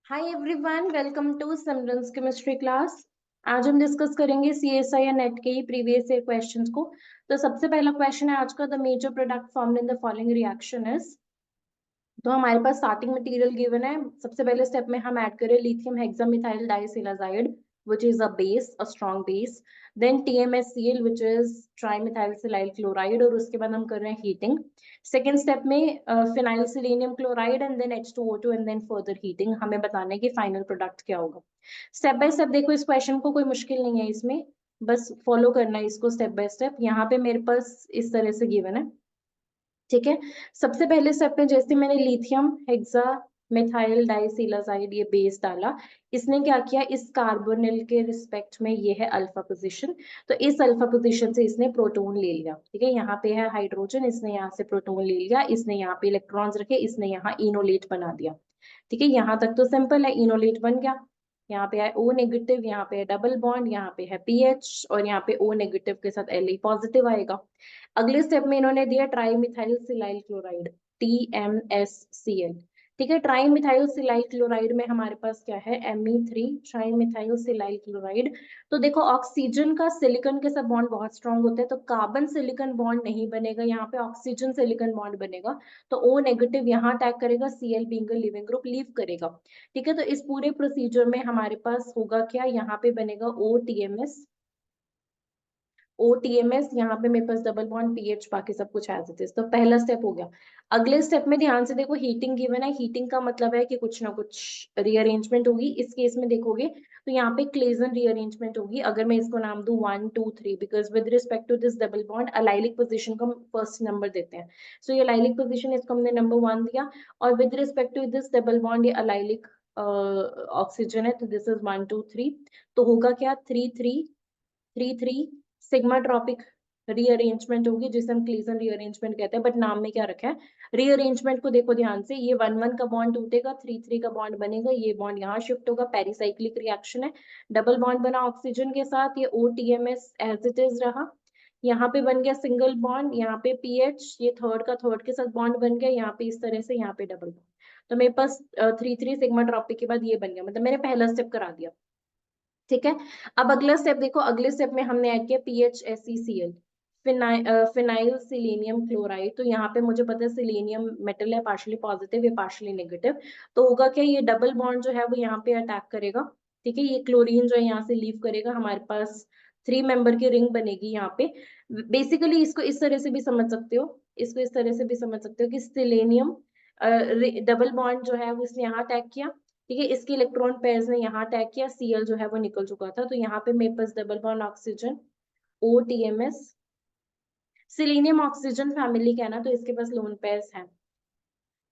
Hi everyone, welcome to Simran's chemistry class. आज हम discuss करेंगे सीएसआई या नेट के ही प्रीवियस ईयर क्वेश्चंस को। तो सबसे पहला क्वेश्चन है आज का, the major product formed in the following reaction is. तो हमारे पास स्टार्टिंग मटेरियल गिवन है। सबसे पहले स्टेप में हम ऐड करें lithium hexamethyl डाइसिलाजाइड which is a base, a strong base. Then TMSCl which is trimethyl silyl chloride, और उसके बाद हम कर रहे हैं हीटिंग। सेकेंड स्टेप में phenyl selenium chloride and then H2O2 and then further heating. हमें बताना है कि फाइनल प्रोडक्ट क्या होगा। स्टेप बाय स्टेप देखो, इस क्वेश्चन को कोई मुश्किल नहीं है, इसमें बस फॉलो करना है इसको स्टेप बाय स्टेप। यहाँ पे मेरे पास इस तरह से गिवन है, ठीक है। सबसे पहले स्टेप में जैसे मैंने लिथियम हेक्सा मिथाइल डाइसिलाजाइड ये बेस डाला, इसने क्या किया, इस कार्बोनिल के रिस्पेक्ट में ये है अल्फा पोजीशन, तो इस अल्फा पोजीशन से इसने प्रोटॉन ले लिया, ठीक है। यहाँ पे है हाइड्रोजन, इसने यहाँ से प्रोटॉन ले लिया, इसने यहाँ पे इलेक्ट्रॉन्स रखे, इसने यहाँ इनोलेट बना दिया, ठीक है। यहाँ तक तो सिंपल है, इनोलेट बन गया। यहाँ पे है O नेगेटिव, यहाँ पे है डबल बॉन्ड, यहाँ पे है पीएच, और यहाँ पे O नेगेटिव के साथ Li पॉजिटिव आएगा। अगले स्टेप में इन्होंने दिया tri methyl silyl chloride, TMSCl, ठीक है। ट्राई मिथाइल सिलाइल क्लोराइड में हमारे पास क्या है, Me3 tri methyl silyl chloride. तो देखो ऑक्सीजन का सिलिकॉन के साथ बॉन्ड बहुत स्ट्रांग होता है, तो कार्बन सिलिकॉन बॉन्ड नहीं बनेगा, यहाँ पे ऑक्सीजन सिलिकॉन बॉन्ड बनेगा। तो O नेगेटिव यहाँ अटैक करेगा, Cl being a leaving group leave करेगा, ठीक है। तो इस पूरे प्रोसीजर में हमारे पास होगा क्या, यहाँ पे बनेगा OTMS, OTMS, यहाँ पे मेरे पास डबल बॉन्ड पीएच, बाकी सब कुछ एज इट इज। तो पहला स्टेप हो गया। अगले स्टेप में ध्यान से देखो, हीटिंग गिवन है, हीटिंग का मतलब है कि कुछ ना कुछ रीअरेंजमेंट होगी। इस केस में देखोगे तो यहाँ पे क्लेजन रीअरेंजमेंट होगी। अगर मैं इसको नाम दूं 1 2 3, because with respect to this double bond allylic position को हम फर्स्ट नंबर देते हैं, सो ये अलाइलिक पोजीशन, इसको हमने नंबर 1 दिया। और with respect to this double bond ये अलाइलिक ऑक्सीजन है, तो दिस इज 1 2 3। तो होगा क्या, 3 3 3 3 सिग्मा ट्रॉपिक रीअरेंजमेंट होगी, जिसे हम क्लीजन रीअरेंजमेंट कहते हैं, बट नाम में क्या रखा है। रीअरेंजमेंट को देखो ध्यान से, ये 1 1 का बॉन्ड टूटेगा, 3 3 का बॉन्ड बनेगा, ये बॉन्ड यहाँ शिफ्ट होगा, पेरिसाइक्लिक रिएक्शन है। डबल बॉन्ड बना ऑक्सीजन के साथ, ये OTMS एज इट इज रहा। यहाँ पे बन गया सिंगल बॉन्ड, यहाँ पे पीएच, ये थर्ड का थर्ड के साथ बॉन्ड बन गया, यहाँ पे इस तरह से, यहाँ पे डबल बॉन्ड। तो मेरे पास 3 3 सिग्मा ट्रॉपिक के बाद ये बन गया, मतलब मैंने पहला स्टेप करा दिया, ठीक है। अब अगला स्टेप देखो, अगले स्टेप में हमने ऐड किया PHSeCl, फिनाइल सिलेनियम क्लोराइड। तो यहाँ पे मुझे पता है सिलेनियम मेटल है, पार्शियली पॉजिटिव या पार्शियली नेगेटिव। तो होगा क्या, ये डबल बॉन्ड जो है वो यहाँ पे अटैक करेगा, ठीक है। ये क्लोरीन जो है यहाँ से लीव करेगा, हमारे पास 3 मेंबर की रिंग बनेगी यहाँ पे। बेसिकली इसको इस तरह से भी समझ सकते हो, इसको इस तरह से भी समझ सकते हो कि सिलेनियम डबल बॉन्ड जो है वो इसने यहाँ अटैक किया, ठीक है। इसके इलेक्ट्रॉन पेयर्स ने यहाँ अटैक किया, Cl जो है वो निकल चुका था, तो यहाँ पे मेरे पास double bond oxygen OTMS। Selenium oxygen family का है ना, तो इसके पास लोन पेयर्स हैं,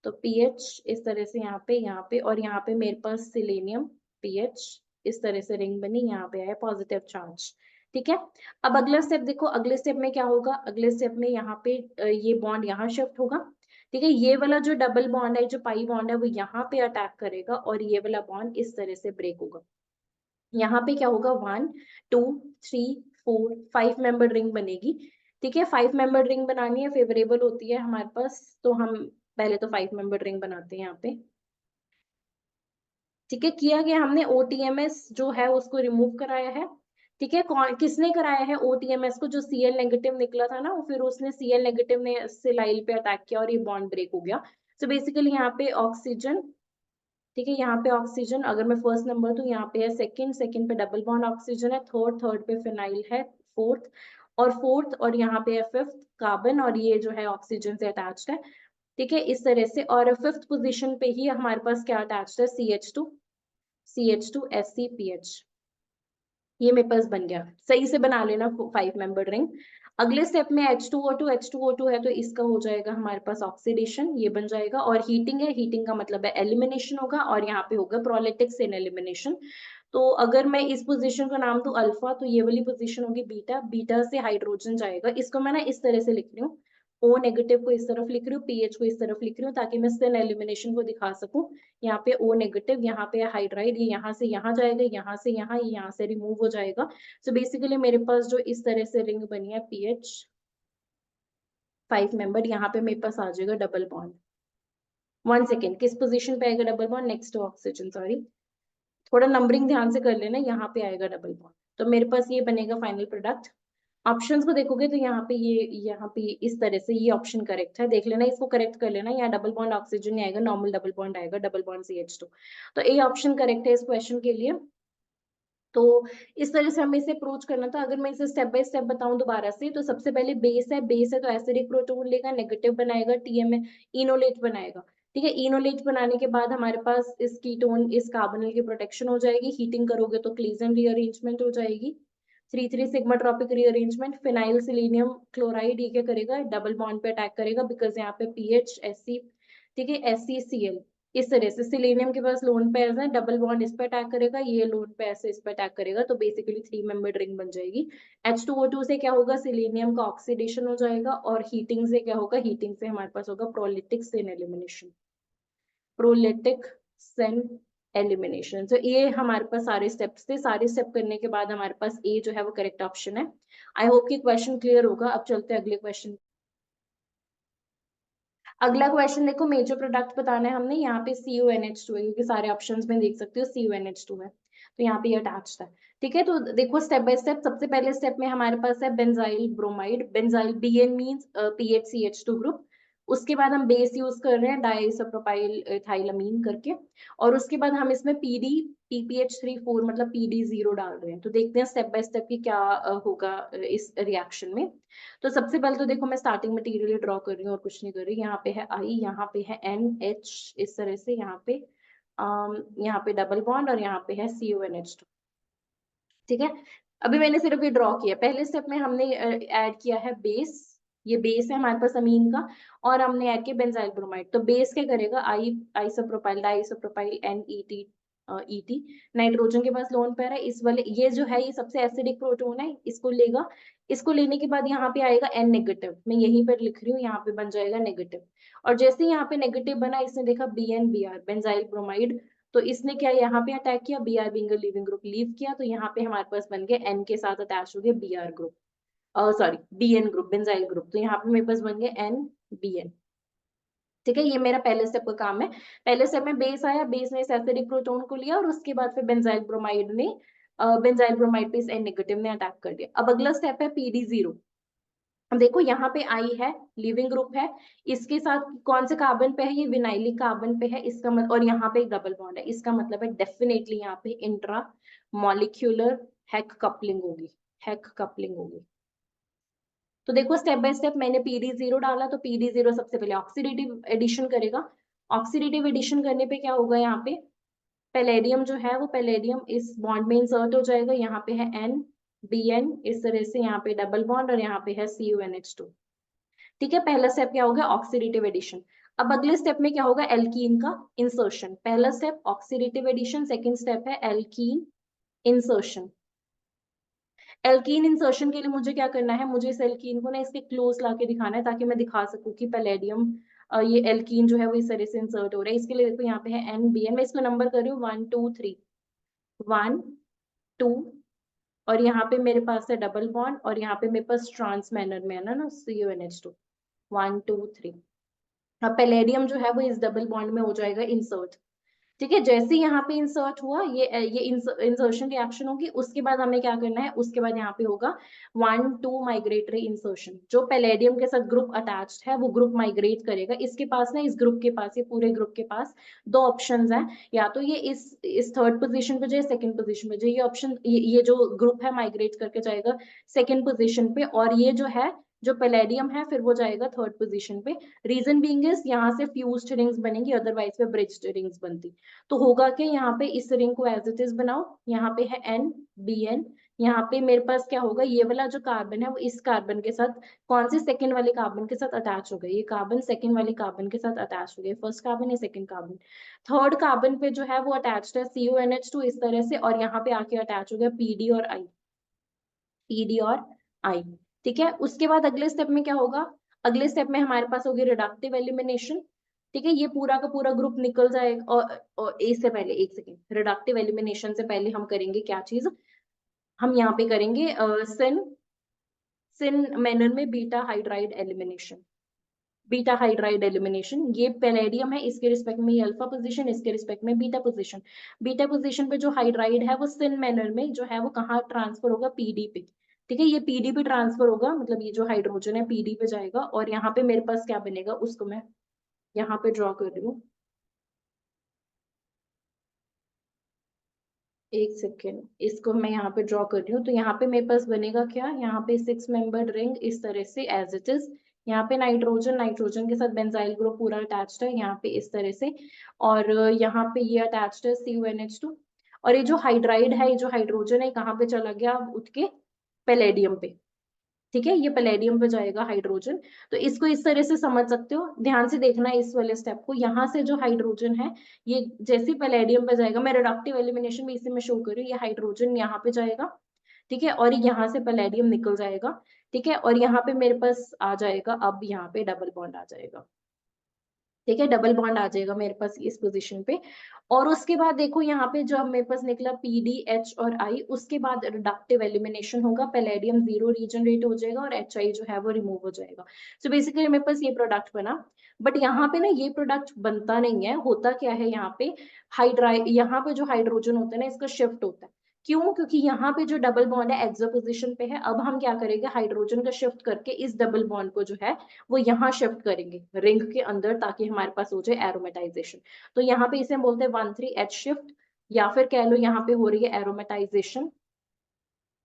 तो पीएच इस तरह से यहाँ पे और यहाँ पे मेरे पास सिलेनियम पीएच, इस तरह से रिंग बनी, यहाँ पे आया पॉजिटिव चार्ज, ठीक है। अब अगला स्टेप देखो, अगले स्टेप में क्या होगा, अगले स्टेप में यहाँ पे ये बॉन्ड यहाँ शिफ्ट होगा, ठीक है। ये वाला जो डबल बॉन्ड है, जो पाई बॉन्ड है, वो यहाँ पे अटैक करेगा और ये वाला बॉन्ड इस तरह से ब्रेक होगा। यहाँ पे क्या होगा, 1 2 3 4 5 मेंबर रिंग बनेगी, ठीक है। 5 मेंबर रिंग बनानी है, फेवरेबल होती है हमारे पास, तो हम पहले तो 5 मेंबर रिंग बनाते हैं यहाँ पे, ठीक है। किया गया, हमने OTMS जो है उसको रिमूव कराया है, ठीक है। कौन किसने कराया है OTMS को, जो Cl नेगेटिव निकला था ना, वो फिर उसने Cl नेगेटिव ने सिलाइल पे अटैक किया और ये बॉन्ड ब्रेक हो गया। सो बेसिकली यहाँ पे ऑक्सीजन, ठीक है, यहाँ पे ऑक्सीजन, अगर मैं फर्स्ट नंबर दूं, यहाँ पे है सेकंड, सेकंड पे डबल बॉन्ड ऑक्सीजन है, थर्ड, थर्ड पे फिनाइल है, फोर्थ, और फोर्थ और यहाँ पे है फिफ्थ कार्बन, और ये जो है ऑक्सीजन से अटैच्ड है, ठीक है, इस तरह से। और फिफ्थ पोजीशन पे ही हमारे पास क्या अटैच्ड है, CH2 SCPH, ये मेरे पास बन गया। सही से बना लेना 5 मेंबर रिंग। अगले स्टेप में H2O2 है, तो इसका हो जाएगा हमारे पास ऑक्सीडेशन, ये बन जाएगा। और हीटिंग है, हीटिंग का मतलब है एलिमिनेशन होगा, और यहाँ पे होगा प्रोलिटिक्स इन एलिमिनेशन। तो अगर मैं इस पोजीशन का नाम दूं अल्फा, तो ये वाली पोजीशन होगी बीटा, बीटा से हाइड्रोजन जाएगा। इसको मैं ना इस तरह से लिख रही हूँ, O नेगेटिव को इस तरफ लिख रही हूँ, पीएच को इस तरफ लिख रही हूँ, ताकि मैं स्पिन एलिमिनेशन को दिखा सकूं। यहाँ पे O नेगेटिव, यहाँ पे हाइड्राइड, ये यहाँ से यहाँ जाएगा, यहाँ से यहाँ, ये यहाँ से रिमूव हो जाएगा। सो बेसिकली मेरे पास जो इस तरह से रिंग बनी है पीएच 5 मेंबर, यहाँ पे मेरे पास आ जाएगा डबल बॉन्ड, 1 सेकेंड, किस पोजीशन पे आएगा double bond? Next to oxygen, sorry थोड़ा नंबरिंग ध्यान से कर लेना, यहाँ पे आएगा डबल बॉन्ड, तो मेरे पास ये बनेगा फाइनल प्रोडक्ट। ऑप्शंस को देखोगे तो यहाँ पे इस तरह से ये ऑप्शन करेक्ट है, देख लेना, इसको करेक्ट कर लेना, यहाँ डबल बॉन्ड ऑक्सीजन नहीं आएगा, नॉर्मल डबल बॉन्ड आएगा, डबल बॉन्ड CH2, तो ए ऑप्शन करेक्ट है इस क्वेश्चन के लिए। तो इस तरह से हमें इसे अप्रोच करना था। अगर मैं इसे स्टेप बाय स्टेप बताऊं दोबारा से, तो सबसे पहले बेस है तो एसिडिक प्रोटोन लेगा, नेगेटिव बनाएगा, TMA इनोलेट बनाएगा, ठीक है। इनोलेट बनाने के बाद हमारे पास इस कीटोन, इस कार्बोनिल की प्रोटेक्शन हो जाएगी, हीटिंग करोगे तो क्लीजन रीअरेंजमेंट हो जाएगी, 3,3 sigmatropic rearrangement, phenyl selenium chloride ये क्या करेगा? डबल बॉन्ड पे अटैक करेगा, बिकॉज यहाँ पे पीएच SC, ठीक है, SCCl, इस तरह से सिलेनियम के पास लोन पेयर्स है, डबल बॉन्ड इस पे अटैक करेगा, ये लोन पेयर से इस पे अटैक करेगा, तो बेसिकली 3 मेंबर्ड रिंग बन जाएगी। H2O2 से क्या होगा? सिलेनियम का ऑक्सीडेशन हो जाएगा, और हीटिंग से क्या होगा? हीटिंग से हमारे पास होगा प्रोलिटिक सेन एलिमिनेशन, प्रोलिटिक सेन एलिमिनेशन। तो ये हमारे पास सारे स्टेप्स थे, सारे स्टेप करने के बाद हमारे पास ए जो है वो करेक्ट ऑप्शन है। आई होप कि क्वेश्चन क्लियर होगा। अब चलते हैं अगले क्वेश्चन। अगला क्वेश्चन देखो, मेजर प्रोडक्ट बताना है हमने, यहाँ पे CuNH2 है, क्योंकि सारे ऑप्शंस में देख सकते हो CuNH2 है, तो यहाँ पे ये अटैच्ड है, ठीक है। तो देखो स्टेप बाय स्टेप, सबसे पहले स्टेप में हमारे पास है benzyl bromide, benzyl BN means PHCH2 group, उसके बाद हम बेस यूज कर रहे हैं डाइसोप्रोपाइल इथाइलामीन करके, और उसके बाद हम इसमें PPH34 मतलब PD0 डाल रहे हैं। तो देखते हैं स्टेप बाय स्टेप की क्या होगा इस रिएक्शन में। तो सबसे पहले तो देखो मैं स्टार्टिंग मटेरियल ड्रॉ कर रही हूँ और कुछ नहीं कर रही। यहाँ पे है I, यहाँ पे है NH, इस तरह से, यहाँ पे डबल बॉन्ड, और यहाँ पे है CuNH2, ठीक है। अभी मैंने सिर्फ ये ड्रॉ किया। पहले स्टेप में हमने ऐड किया है बेस, ये बेस है हमारे पास अमीन का, और हमने ऐड किया बेंजाइल ब्रोमाइड। तो बेस क्या करेगा? आइसोप्रोपाइल डाइसोप्रोपाइल ET, नाइट्रोजन के पास लोन पेयर है, इस वाले ये जो है ये सबसे एसिडिक प्रोटोन है, इसको लेगा। इसको लेने के बाद यहाँ पे आएगा N नेगेटिव, मैं यहीं पर लिख रही हूँ, यहाँ पे बन जाएगा नेगेटिव, और जैसे ही यहाँ पे नेगेटिव बना, इसने देखा BN-Br बेंजाइल ब्रोमाइड, तो इसने क्या यहाँ पे अटैक किया, Br being a leaving group leave किया, तो यहाँ पे हमारे पास बन गया N के साथ अटैच हो गया Br group, sorry BN group, benzyl group, तो यहाँ पे मेरे पास बन गया NBN, ठीक है। ये मेरा पहले स्टेप का काम है। पहले स्टेप में बेस आया, बेस ने इस एसिडिक प्रोटोन को लिया, और उसके बाद फिर बेंजाइल ब्रोमाइड ने बेंजाइल ब्रोमाइड पे इस N नेगेटिव ने अटैक कर दिया। अब अगला स्टेप है PD0। अब देखो यहाँ पे I है, लिविंग ग्रुप है, इसके साथ कौन से कार्बन पे है? ये विनाइलिक कार्बन पे है, इसका मतलब, और यहाँ पे एक डबल बॉन्ड है, इसका मतलब है डेफिनेटली यहाँ पे इंट्रा मॉलिक्यूलर हैक कपलिंग होगी, हैक कपलिंग होगी। तो देखो स्टेप बाय स्टेप, मैंने PD0 डाला, तो PD0 सबसे पहले ऑक्सीडेटिव एडिशन करेगा। ऑक्सीडेटिव एडिशन करने पे क्या होगा? यहाँ पे पैलेडियम जो है वो पैलेडियम इस बॉन्ड में इंसर्ट हो जाएगा, यहाँ पे है NBN, इस तरह से, यहाँ पे डबल बॉन्ड, और यहाँ पे है CuNH2, ठीक है। पहला स्टेप क्या होगा? Oxidative addition. अब अगले स्टेप में क्या होगा? एल्कीन का इंसर्शन। पहला step oxidative addition, second step है एल्कीन इंसर्शन। एल्कीन इंसर्शन के लिए मुझे क्या करना है? मुझे इस एल्कीन को ना इसके क्लोज लाके दिखाना है, ताकि मैं दिखा सकूं कि पैलेडियम ये एल्कीन जो है वो इस तरह से इंसर्ट हो रहा है। इसके लिए देखो यहाँ पे है NBN, मैं इसको नंबर कर रही हूँ 1 2 3, 1 2, और यहाँ पे मेरे पास है डबल बॉन्ड, और यहाँ पे मेरे पास ट्रांस मैनर में है ना CuNH2, 1 2 3। अब पैलेडियम जो है वो इस डबल बॉन्ड में हो जाएगा इंसर्ट, ठीक है। जैसे ही यहाँ पे इंसर्ट हुआ, ये इंसर्शन रिएक्शन होगी, उसके बाद हमें क्या करना है? उसके बाद यहाँ पे होगा 1 2 माइग्रेटरी इंसर्शन। जो पैलेडियम के साथ ग्रुप अटैच्ड है वो ग्रुप माइग्रेट करेगा, इसके पास ना, इस ग्रुप के पास, ये पूरे ग्रुप के पास दो ऑप्शंस हैं, या तो ये इस थर्ड पोजीशन पे जाए, सेकंड पोजीशन पे जाए। ये ऑप्शन, ये जो ग्रुप है माइग्रेट करके जाएगा सेकंड पोजीशन पे, और ये जो है, जो पैलेडियम है, फिर वो जाएगा थर्ड पोजीशन पे। रीजन बीइंग इज यहाँ से फ्यूज्ड रिंग्स बनेंगी, अदरवाइज पे ब्रिज्ड रिंग्स बनती। तो होगा कि यहाँ पे इस रिंग को एज इट इज बनाओ, यहाँ पे है NBN, यहाँ पे मेरे पास क्या होगा? ये वाला जो कार्बन है वो इस कार्बन के साथ, कौन से? सेकंड वाले कार्बन के साथ अटैच हो गए, ये कार्बन सेकंड वाले कार्बन के साथ अटैच हो गए, फर्स्ट कार्बन या सेकंड कार्बन। थर्ड कार्बन पे जो है वो अटैच्ड है CuNH2 इस तरह से, और यहाँ पे आके अटैच हो गया PD और I, PD और I, ठीक है। उसके बाद अगले स्टेप में क्या होगा? अगले स्टेप में हमारे पास होगी रिडक्टिव एलिमिनेशन, ठीक है। ये पूरा का पूरा ग्रुप निकल जाएगा, और इससे पहले एक सेकेंड, रिडक्टिव एलिमिनेशन से पहले हम करेंगे क्या चीज? हम यहाँ पे करेंगे सिन सिन मैनर में beta hydride elimination, beta hydride elimination, ये पैलेडियम है, इसके रिस्पेक्ट में ये अल्फा पोजीशन, इसके रिस्पेक्ट में बीटा पोजीशन। बीटा पोजीशन पे जो हाइड्राइड है वो सिन मैनर में जो है वो कहाँ ट्रांसफर होगा, पीडी पे। ठीक है, ये पीडी पे ट्रांसफर होगा, मतलब ये जो हाइड्रोजन है पीडी पे जाएगा, और यहाँ पे मेरे पास क्या बनेगा उसको मैं यहाँ पे ड्रॉ कर रही हूँ। एक सेकेंड, इसको मैं यहाँ पे ड्रॉ कर रही हूँ। तो यहाँ पे मेरे पास बनेगा क्या, यहाँ पे 6 मेंबर्ड रिंग इस तरह से एज इट इज। यहाँ पे नाइट्रोजन, नाइट्रोजन के साथ बेंजाइल ग्रुप पूरा अटैच्ड है यहाँ पे इस तरह से। और यहाँ पे ये अटैच्ड है CuNH2। और ये जो हाइड्राइड है, ये जो हाइड्रोजन है, कहाँ पे चला गया, उठ के पैलेडियम पे। ठीक है, ये पैलेडियम पे जाएगा हाइड्रोजन। तो इसको इस तरह से समझ सकते हो, ध्यान से देखना इस वाले स्टेप को। यहाँ से जो हाइड्रोजन है, ये जैसे पैलेडियम पे जाएगा, मैं रिडक्टिव एलिमिनेशन में इसी में शो कर रही हूँ, ये हाइड्रोजन यहाँ पे जाएगा। ठीक है, और यहाँ से पैलेडियम निकल जाएगा। ठीक है, और यहाँ पे मेरे पास आ जाएगा, अब यहाँ पे डबल बॉन्ड आ जाएगा। ठीक है, डबल बॉन्ड आ जाएगा मेरे पास इस पोजीशन पे। और उसके बाद देखो यहाँ पे जो मेरे पास निकला PDH और I, उसके बाद रिडक्टिव एलिमिनेशन होगा, पैलेडियम 0 रीजनरेट हो जाएगा और HI जो है वो रिमूव हो जाएगा। सो बेसिकली मेरे पास ये प्रोडक्ट बना। बट यहाँ पे ना ये प्रोडक्ट बनता नहीं है, होता क्या है यहाँ पे, यहाँ पे जो हाइड्रोजन होता है ना, इसका शिफ्ट होता है। क्यों, क्योंकि यहाँ पे जो डबल बॉन्ड है एक्सो पोजिशन पे है। अब हम क्या करेंगे, हाइड्रोजन का शिफ्ट करके इस डबल बॉन्ड को जो है वो यहाँ शिफ्ट करेंगे रिंग के अंदर, ताकि हमारे पास हो जाए एरोमेटाइजेशन। तो यहाँ पे इसे हम बोलते हैं 1,3H शिफ्ट, या फिर कह लो यहाँ पे हो रही है एरोमेटाइजेशन।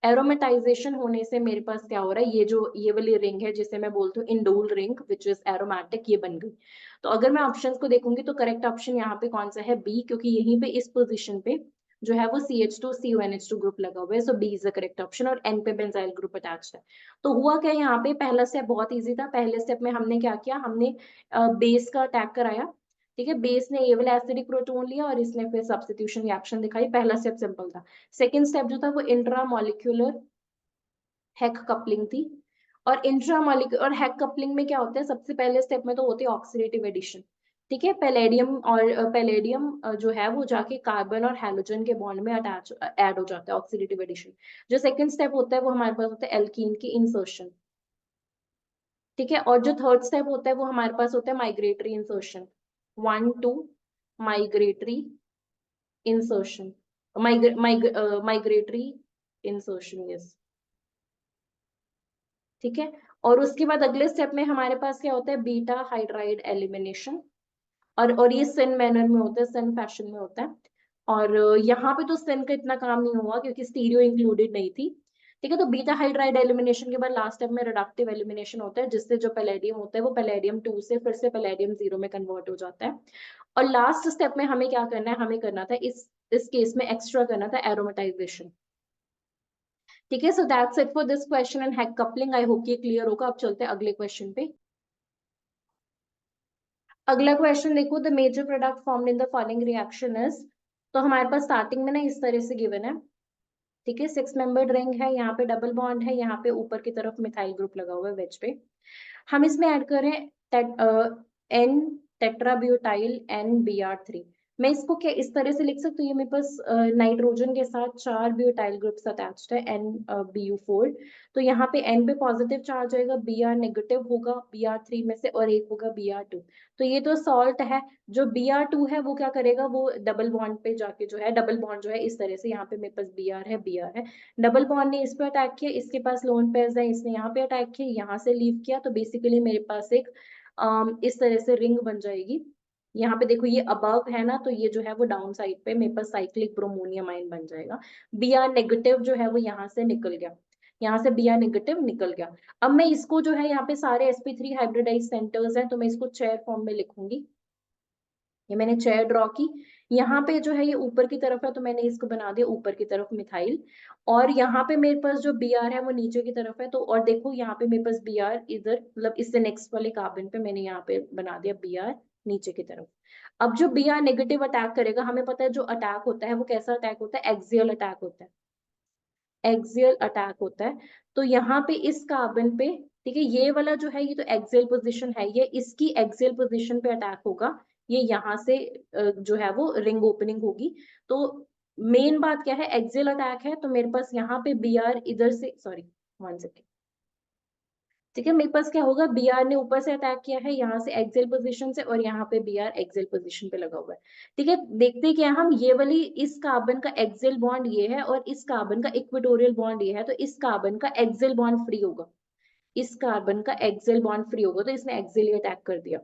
एरोमेटाइजेशन होने से मेरे पास क्या हो रहा है, ये जो ये वाली रिंग है जिसे मैं बोलती हूँ indole ring which is aromatic, ये बन गई। तो अगर मैं ऑप्शंस को देखूंगी तो करेक्ट ऑप्शन यहाँ पे कौन सा है, बी, क्योंकि यहीं पे इस पोजीशन पे जो है वो CH2 CuNH2 ग्रुप लगा हुआ है। So B is the correct option, और एन पे बेंजाइल ग्रुप अटैच्ड है। तो हुआ क्या यहाँ पे, पहला स्टेप बहुत इजी था। पहले स्टेप में हमने क्या किया, हमने बेस का अटैक कराया। ठीक है, बेस ने ये वाला एसिडिक प्रोटोन लिया और इसने फिर सब्स्टिट्यूशन रिएक्शन दिखाई। पहला स्टेप सिंपल था। सेकेंड स्टेप जो था वो इंट्रा मॉलिक्यूलर हैक कपलिंग थी। और इंट्रामॉलिक्यूलर और हैक कपलिंग में क्या होता है, सबसे पहले स्टेप में तो होती है ऑक्सीडेटिव एडिशन। ठीक है, पैलेडियम और पैलेडियम जो है वो जाके कार्बन और हैलोजन के बॉन्ड में अटैच ऐड हो जाता है, ऑक्सीडेटिव एडिशन। जो सेकंड स्टेप होता है वो हमारे पास होता है एल्कीन की इंसर्शन। ठीक है, और जो थर्ड स्टेप होता है वो हमारे पास होता है migratory insertion. 1 2 migratory insertion, migratory insertion, yes. ठीक है, और उसके बाद अगले स्टेप में हमारे पास क्या होता है, बीटा हाइड्राइड एलिमिनेशन। और ये सिन मैनर में होता है, सिन फैशन में होता है। और यहाँ पे तो सिन का इतना काम नहीं हुआ क्योंकि स्टीरियो इंक्लूडेड नहीं थी। ठीक है, तो बीटा हाइड्राइड एलिमिनेशन के बाद लास्ट स्टेप में रिडक्टिव एलिमिनेशन होता है, जिससे जो पैलेडियम होता है वो पैलेडियम 2 से फिर से पैलेडियम 0 में कन्वर्ट हो जाता है। और लास्ट स्टेप में हमें क्या करना है, हमें करना था इस केस में एक्स्ट्रा करना था एरोमेटाइजेशन। ठीक है, so that's it for this question and hack coupling. I hope ये क्लियर होगा। अब चलते हैं अगले क्वेश्चन पे। अगला क्वेश्चन देखो, the major product formed in the following reaction is. तो हमारे पास स्टार्टिंग में ना इस तरह से गिवन है। ठीक है, 6 मेंबर्ड रिंग है, यहाँ पे डबल बॉन्ड है, यहाँ पे ऊपर की तरफ मिथाइल ग्रुप लगा हुआ है वेज पे। हम इसमें ऐड करें एन टेट्राब्यूटाइल NBr3। मैं इसको क्या इस तरह से लिख सकती हूँ, ये मेरे पास नाइट्रोजन के साथ 4 ब्यूटाइल ग्रुप्स अटैच्ड है NBu4। तो यहाँ पे N पे पॉजिटिव चार्ज आएगा, Br नेगेटिव होगा Br3 में से, और एक होगा Br2। तो ये तो सॉल्ट है। जो Br2 है वो क्या करेगा, वो डबल बॉन्ड पे जाके जो है, डबल बॉन्ड जो है इस तरह से, यहाँ पे मेरे पास Br है। डबल बॉन्ड ने इस पे अटैक किया, इसके पास लोन पेयर्स है, इसने यहाँ पे अटैक किया, यहाँ से लीव किया। तो बेसिकली मेरे पास एक इस तरह से रिंग बन जाएगी। यहाँ पे देखो ये अबव है ना, तो ये जो है वो डाउन साइड पे मेरे पास साइक्लिक ब्रोमोनियम आयन बन जाएगा। Br नेगेटिव जो है वो यहाँ से निकल गया, यहाँ से Br नेगेटिव निकल गया। अब मैं इसको जो है, यहाँ पे सारे sp3 हाइब्रिडाइज सेंटर्स हैं, तो मैं इसको चेयर फॉर्म में लिखूंगी। ये मैंने चेयर ड्रॉ की। यहाँ पे जो है ये ऊपर की तरफ है, तो मैंने इसको बना दिया ऊपर की तरफ मिथाइल। और यहाँ पे मेरे पास जो Br है वो नीचे की तरफ है। तो और देखो यहाँ पे मेरे पास Br इधर, मतलब इससे नेक्स्ट वाले कार्बन पे मैंने यहाँ पे बना दिया Br नीचे की तरफ। अब जो Br नेगेटिव अटैक करेगा, हमें पता है जो अटैक होता है वो कैसा अटैक होता है, एक्सियल अटैक होता है। एक्सियल अटैक होता है। तो यहाँ पे इस कार्बन पे, ठीक है, ये वाला जो है ये तो एक्सियल पोजीशन है, ये इसकी एक्सियल पोजीशन पे अटैक होगा। ये यहाँ से जो है वो रिंग ओपनिंग होगी। तो मेन बात क्या है, एक्सियल अटैक है, तो मेरे पास यहाँ पे Br इधर से, सॉरी 1 सेकेंड, ठीक है, मेरे पास क्या होगा, Br ने ऊपर से अटैक किया है, यहाँ से एक्सियल पोजीशन से, और यहाँ पे Br एक्सियल पोजीशन पे लगा हुआ है। ठीक है, देखते क्या हम, ये वाली इस कार्बन का एक्सियल बॉन्ड ये है और इस कार्बन का इक्वेटोरियल बॉन्ड ये है, तो इस कार्बन का एक्सियल बॉन्ड फ्री होगा, इस कार्बन का एक्सियल बॉन्ड फ्री होगा, तो इसने एक्सियली अटैक कर दिया।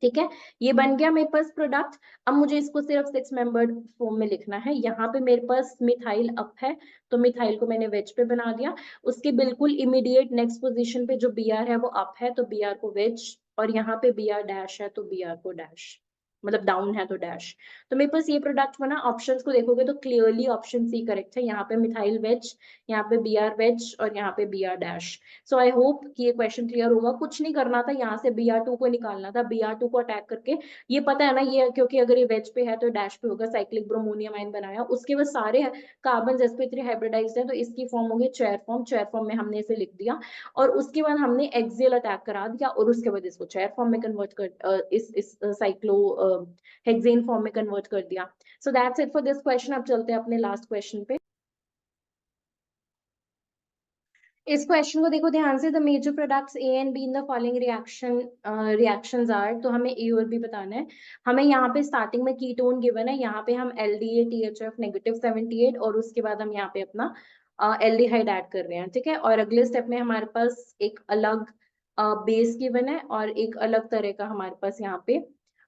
ठीक है, ये बन गया मेरे पास प्रोडक्ट। अब मुझे इसको सिर्फ 6 मेंबर्ड फॉर्म में लिखना है। यहाँ पे मेरे पास मिथाइल अप है, तो मिथाइल को मैंने वेज पे बना दिया। उसके बिल्कुल इमीडिएट नेक्स्ट पोजीशन पे जो Br है वो अप है, तो Br को वेज, और यहाँ पे Br डैश है तो Br को डैश, मतलब डाउन है तो डैश। तो मेरे पास ये प्रोडक्ट बना। ऑप्शंस को देखोगे तो क्लियरली ऑप्शन सी करेक्ट है। यहाँ पे मिथाइल वेज, यहाँ पे Br वेज, और यहाँ पे Br dash. So I hope कि ये क्वेश्चन क्लियर होगा। कुछ नहीं करना था, यहाँ से Br2 को निकालना था, Br2 को अटैक करके, ये पता है ना ये, क्योंकि अगर ये वेज पे है तो डैश पे होगा, साइक्लिक ब्रोमोनियम आयन बनाया, उसके बाद सारे कार्बन sp3 हाइब्रिडाइज्ड है, तो इसकी फॉर्म होगी चेयर फॉर्म, चेयर फॉर्म में हमने इसे लिख दिया, और उसके बाद हमने एक्सियल अटैक करा दिया, और उसके बाद इसको चेयर फॉर्म में कन्वर्ट कर इस साइक्लो हेक्सेन फॉर्म में कन्वर्ट कर दिया। So that's it for this question. अब चलते हैं अपने लास्ट क्वेश्चन पे। इस क्वेश्चन को देखो ध्यान से, the major products A and B in the following reactions are, तो हमें ए और बी बताना है। हमें यहाँ पे स्टार्टिंग में कीटोन गिवन है, यहाँ पे हम LDA-THF -78, और उसके बाद हम यहाँ पे अपना एल्डिहाइड ऐड कर रहे हैं। ठीक है, और अगले स्टेप में हमारे पास एक अलग बेस गिवन है, और एक अलग तरह का हमारे पास यहाँ पे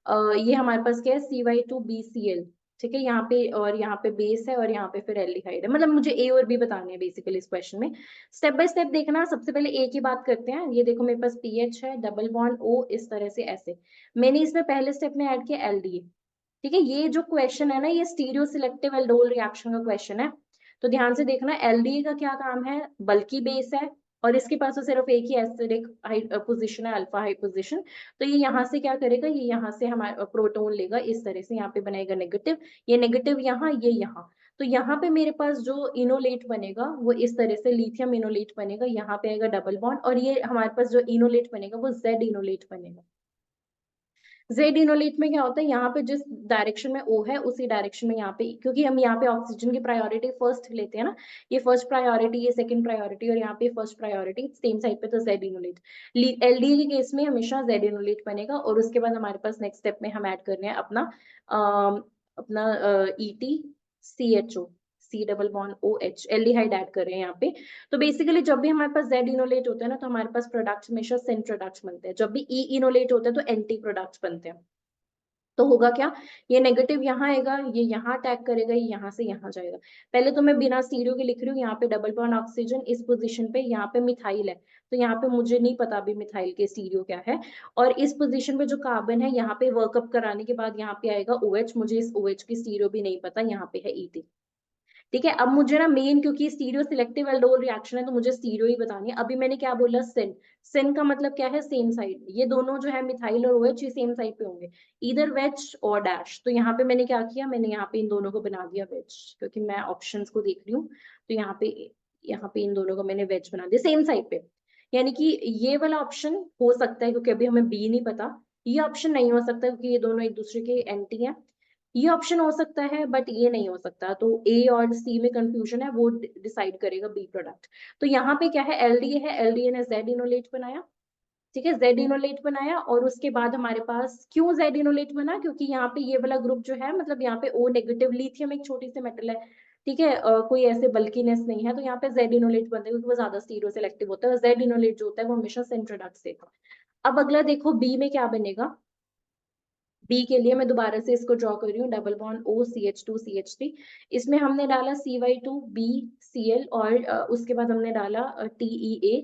ये हमारे पास क्या है, CY2BCl। ठीक है, यहाँ पे, और यहाँ पे बेस है, और यहाँ पे फिर एल्डिहाइड है। मतलब मुझे ए और बी बताने हैं बेसिकली इस क्वेश्चन में। स्टेप बाय स्टेप देखना। सबसे पहले ए की बात करते हैं। ये देखो मेरे पास पीएच है, डबल बॉन्ड ओ, इस तरह से ऐसे। मैंने इसमें पहले स्टेप में ऐड किया एलडीए। ठीक है, ये जो क्वेश्चन है ना, ये स्टीरियो सिलेक्टिव एल्डोल रिएक्शन का क्वेश्चन है। तो ध्यान से देखना, एलडीए का क्या काम है, बल्कि बेस है, और इसके पास तो सिर्फ एक ही एसिडिक पोजीशन है, अल्फा हाई पोजीशन। तो ये यहाँ से क्या करेगा, ये यहाँ से हमारा प्रोटोन लेगा, इस तरह से यहाँ पे बनाएगा नेगेटिव, ये नेगेटिव यहाँ, ये यहाँ। तो यहाँ पे मेरे पास जो इनोलेट बनेगा वो इस तरह से लिथियम इनोलेट बनेगा, यहाँ पे आएगा डबल बॉन्ड, और ये हमारे पास जो इनोलेट बनेगा वो जेड इनोलेट बनेगा। जेड इनोलेट में क्या होता है, यहाँ पे जिस डायरेक्शन में ओ है उसी डायरेक्शन में यहाँ पे, क्योंकि हम यहाँ पे ऑक्सीजन की प्रायोरिटी फर्स्ट लेते हैं ना, ये फर्स्ट प्रायोरिटी, ये सेकंड प्रायोरिटी, और यहाँ पे फर्स्ट प्रायोरिटी सेम साइड पे, तो जेड इनोलेट। एलडीए के केस में हमेशा जेड इनोलेट बनेगा, और उसके बाद हमारे पास नेक्स्ट स्टेप में हम ऐड कर रहे हैं अपना अपना ET CHO, C double bond OH, aldehyde add कर रहे हैं यहाँ पे। तो बेसिकली जब भी हमारे पास जेड इनोलेट होता है ना, तो हमारे पास प्रोडक्ट्स हमेशा सिन प्रोडक्ट्स बनते हैं। जब भी ई इनोलेट होता है तो एंटी प्रोडक्ट्स बनते हैं। तो होगा क्या, ये नेगेटिव यहाँ आएगा, ये यहाँ अटैक करेगा, ये यहाँ से यहाँ जाएगा। पहले तो मैं बिना स्टीरियो के लिख रही हूँ, यहाँ पे डबल बॉन्ड ऑक्सीजन इस पोजीशन पे, यहाँ पे मिथाइल है, तो यहाँ पे मुझे नहीं पता अभी मिथाइल के स्टीरियो क्या है। और इस पोजीशन पे जो कार्बन है, यहाँ पे वर्कअप कराने के बाद यहाँ पे आएगा OH, मुझे इस OH की स्टीरियो भी नहीं पता, यहाँ पे है ET। ठीक है, अब मुझे ना मेन, क्योंकि स्टीरियो सिलेक्टिव एल्डोल रिएक्शन है, तो मुझे स्टीरियो ही बतानी है। अभी मैंने क्या बोला, सिन। सिन का मतलब क्या है, सेम साइड। ये दोनों जो है मिथाइल और OH, ये सेम साइड पे होंगे, इधर वेज और डैश। तो यहाँ पे मैंने क्या किया, मैंने यहाँ पे इन दोनों को बना दिया वेज, क्योंकि मैं ऑप्शंस को देख रही हूँ। तो यहाँ पे इन दोनों को मैंने वेज बना दिया सेम साइड पे। यानी कि ये वाला ऑप्शन हो सकता है, क्योंकि अभी हमें बी नहीं पता। ये ऑप्शन नहीं हो सकता, क्योंकि ये दोनों एक दूसरे के एंटी हैं। ये ऑप्शन हो सकता है, बट ये नहीं हो सकता। तो ए और सी में कंफ्यूजन है, वो डिसाइड करेगा बी प्रोडक्ट। तो यहाँ पे क्या है, एलडीए है, एलडीए ने जेड इनोलेट बनाया। ठीक है, जेड इनोलेट बनाया, और उसके बाद हमारे पास क्यों जेड इनोलेट बना, क्योंकि यहाँ पे ये वाला ग्रुप जो है, मतलब यहाँ पे ओ नेगेटिव, लिथियम एक छोटी सी मेटल है। ठीक है, कोई ऐसे बल्कीनेस नहीं है, तो यहाँ पे जेड इनोलेट बनता है, क्योंकि वो ज्यादा स्टीरियो सेलेक्टिव होता है। जेड इनोलेट जो होता है वो हमेशा सेम प्रोडक्ट देगा। अब अगला देखो, बी में क्या बनेगा। बी के लिए मैं दोबारा से इसको ड्रॉ कर रही हूँ, डबल बॉन्ड OCH2CH3। इसमें हमने डाला CY2BCl, और उसके बाद हमने डाला TEA।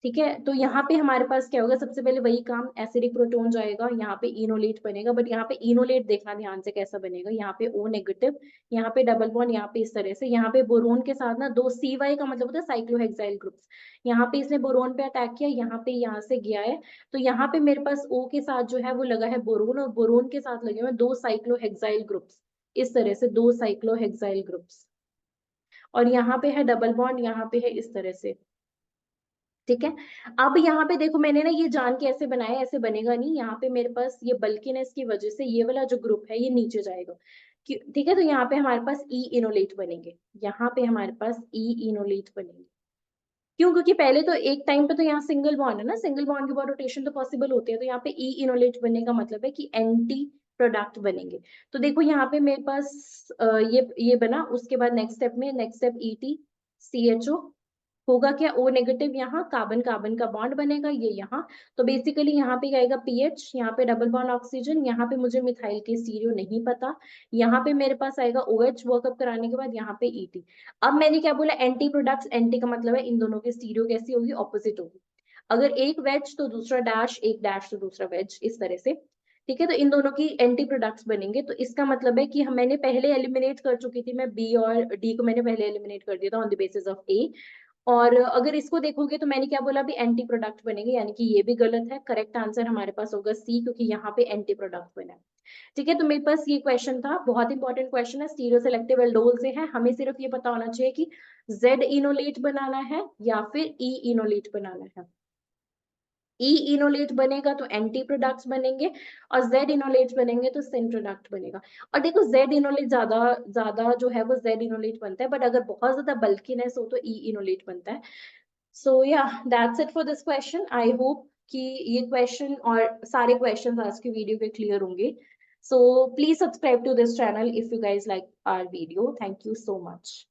ठीक है, तो यहाँ पे हमारे पास क्या होगा, सबसे पहले वही काम, एसिडिक प्रोटोन जाएगा, यहाँ पे इनोलेट बनेगा। बट यहाँ पे इनोलेट देखना ध्यान से कैसा बनेगा, यहाँ पे O नेगेटिव, यहाँ पे डबल बॉन्ड, यहाँ पे इस तरह से, यहाँ पे बोरोन के साथ ना दो, CY का मतलब होता है साइक्लोहेक्साइल ग्रुप्स। यहाँ पे इसने बोरोन पे अटैक किया, यहाँ पे यहाँ से गया है, तो यहाँ पे मेरे पास O के साथ जो है वो लगा है बोरोन, और बोरोन के साथ लगे हुए दो साइक्लोहेक्साइल ग्रुप्स, इस तरह से दो साइक्लोहेक्साइल ग्रुप्स। और यहाँ पे है डबल बॉन्ड, यहाँ पे है इस तरह से। ठीक है, अब यहाँ पे देखो, मैंने ना ये जान के ऐसे बनाया, ऐसे बनेगा नहीं। यहाँ पे मेरे पास ये बल्कीनेस की वजह से ये वाला जो ग्रुप है ये नीचे जाएगा। ठीक है, तो यहाँ पे हमारे पास ई इनोलेट बनेंगे, यहाँ पे हमारे पास ई इनोलेट बनेंगे। क्यों? क्योंकि पहले तो एक टाइम पे तो यहाँ सिंगल बॉन्ड है ना, सिंगल बॉन्ड के बाद रोटेशन तो पॉसिबल होती है, तो यहाँ पे ई इनोलेट बनने का मतलब है कि एंटी प्रोडक्ट बनेंगे। तो देखो यहाँ पे मेरे पास ये बना, उसके बाद नेक्स्ट स्टेप ईटी सीएचओ होगा क्या, ओ नेगेटिव, यहाँ कार्बन कार्बन का बॉन्ड बनेगा, ये यहाँ। तो बेसिकली यहाँ पे क्या आएगा, पीएच, यहाँ पे डबल बॉन्ड ऑक्सीजन, यहाँ पे मुझे मिथाइल के स्टीरियो नहीं पता, यहाँ पे मेरे पास आएगा ओएच वर्कअप कराने के बाद, यहाँ पे ईटी। अब मैंने क्या बोला, एंटी प्रोडक्ट्स, एंटी का मतलब है इन दोनों की स्टीरियो कैसी होगी, ऑपोजिट होगी। अगर एक वेज तो दूसरा डैश, एक डैश तो दूसरा वेज, इस तरह से। ठीक है, तो इन दोनों की एंटी प्रोडक्ट्स बनेंगे, तो इसका मतलब है कि हम, मैंने पहले एलिमिनेट कर चुकी थी, मैं बी और डी को मैंने पहले एलिमिनेट कर दिया था ऑन द बेसिस ऑफ ए। और अगर इसको देखोगे तो मैंने क्या बोला, अभी एंटी प्रोडक्ट बनेंगे, यानी कि ये भी गलत है, करेक्ट आंसर हमारे पास होगा सी, क्योंकि यहाँ पे एंटी प्रोडक्ट बना है। ठीक है, तो मेरे पास ये क्वेश्चन था, बहुत इंपॉर्टेंट क्वेश्चन है, स्टीरियो सिलेक्टिव एल्डोल से है, हमें सिर्फ ये पता होना चाहिए कि जेड इनोलेट बनाना है या फिर ई इनोलेट बनाना है। ई इनोलेट बनेगा तो एंटी प्रोडक्ट्स बनेंगे, और जेड इनोलेट बनेंगे तो सिन प्रोडक्ट बनेगा। और देखो जेड इनोलेट ज्यादा ज्यादा जो है वो जेड इनोलेट बनता है, बट अगर बहुत ज्यादा बल्कीनेस हो तो ई इनोलेट बनता है। सो या that's it for this question. I hope कि ये क्वेश्चन और सारे क्वेश्चंस आज के वीडियो के क्लियर होंगे। So please subscribe to this channel if you guys like our video. Thank you so much.